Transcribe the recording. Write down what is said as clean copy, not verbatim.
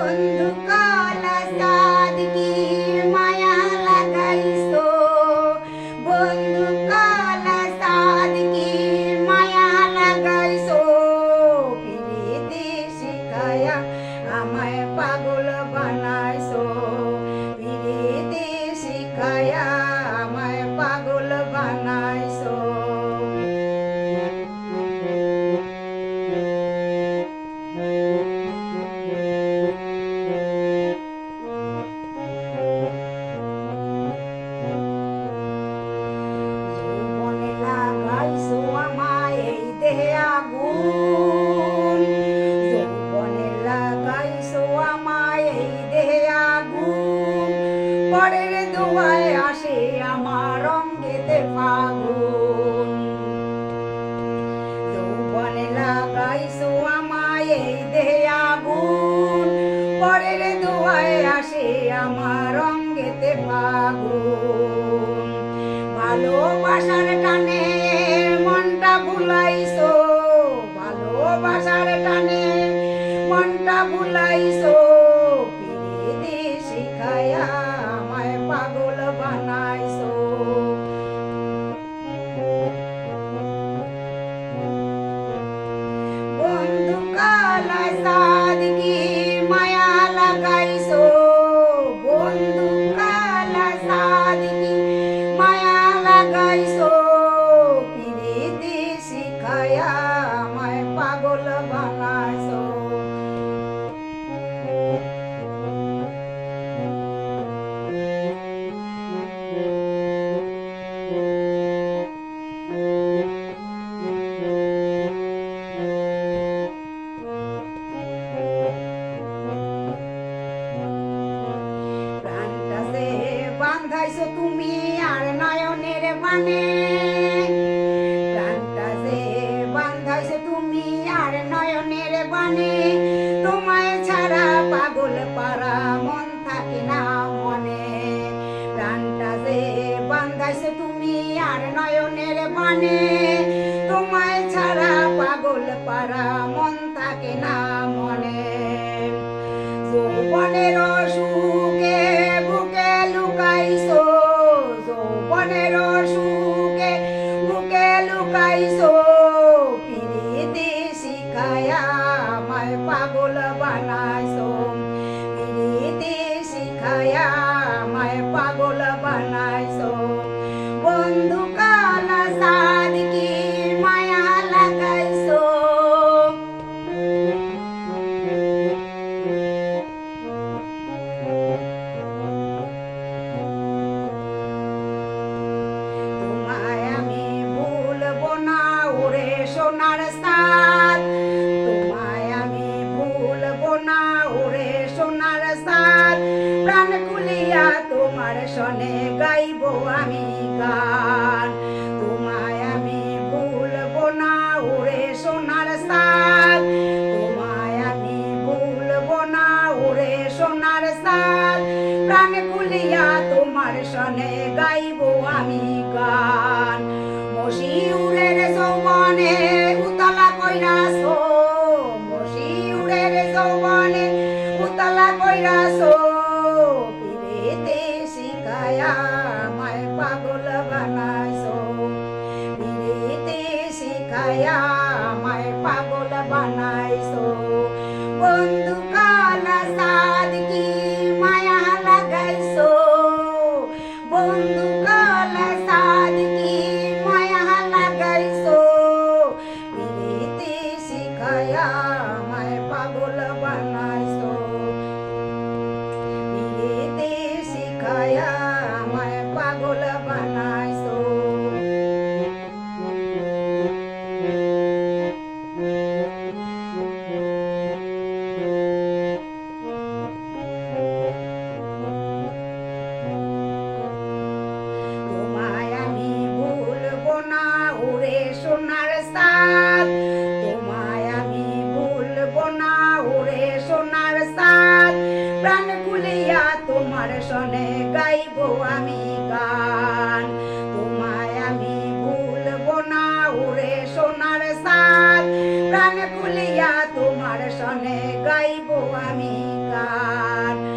বন্ধু কালা চাঁদ কি মায়া লাগাইছো, বন্ধু কালা চাঁদ কি মায়া লাগাইছো, পিরিতি শিখায়া আমায় পাগল বানাইছো, পিরিতি শিখায়া আমায় পাগল বানাইছো। আগুন যৌবনে লাগাইছো আমায় এই দেহে আগুন, পরের দোয়ায় আসে আমার রঙ্গেতে ফাগুন। যৌবনে লাগাইছো আমায় এই দেহে আগুন, পরের দোয়ায় আসে আমার রঙ্গেতে ফাগুন। ভালোবাসার টানে মনটা ভুলাইছো, ভালোবাসার টানে মনটা ভুলাইছো, পিরিতি শিখায়া আমায় পাগল বানাইছো। বন্ধু কালা চাঁদ কি মায়া লাগাইছো, বন্ধু কালা চাঁদ কি মায়া লাগাইছো, পিরিতি শিখায়া আমায় পাগল বানাইছো। প্রাণটাতে বান্ধাইছো তুমি আর নয়নের বানে, প্রাণটাতে বান্ধাইছো তুমি আর নয়নের বানে, তোমায় ছাড়া পাগল পারা মন থাকে না মনে। প্রাণটাতে বান্ধাইছো তুমি আর নয়নের বানে, তোমায় ছাড়া পাগল পারা মন থাকে না মনে। যৌবনের সুখে বুকে লুকাইছো, যৌবনের সুখে বুকে লুকাইছো, পিরিতি শিখায়া আমায় পাগল বানাইছো, পিরিতি শিখায়া আমায় পাগল বানাইছো। বন্ধু কালা চাঁদ কি মায়া লাগাইছো, সোনার সাদ, তোমায় আমি ভুলবো না ওরে সোনার সাদ, প্রাণ খুলিয়া তোমার সনে গাইবো আমি গান। তোমায় আমি ভুলবো না ওরে সোনার সাদ, তোমায় আমি ভুলবো না ওরে সোনার সাদ, প্রাণ খুলিয়া তোমার সনে গাইবো আমি গান। মশিউরের যৌবনে উতলা কইরাছো, মশিউরের যৌবনে উতলা কইরাছো, পিরিতি শিখায়া আমায় পাগল বানাইছো, পিরিতি শিখায়া আমায় পাগল বানাইছো। বন্ধু কালা চাঁদ কি মায়া লাগাইছো, বন্ধু কালা চাঁদ কি মায়া লাগাইছো, পিরিতি শিখায়া আমায় পাগল বানাইছো, পিরিতি শিখায়া আমায় পাগল বানাইছো। তোমায় আমি ভুলবো না ওরে সোনার সাদ, তোমায় আমি ভুলবো না ওরে সোনার তোমার সনে গাইব আমি গান।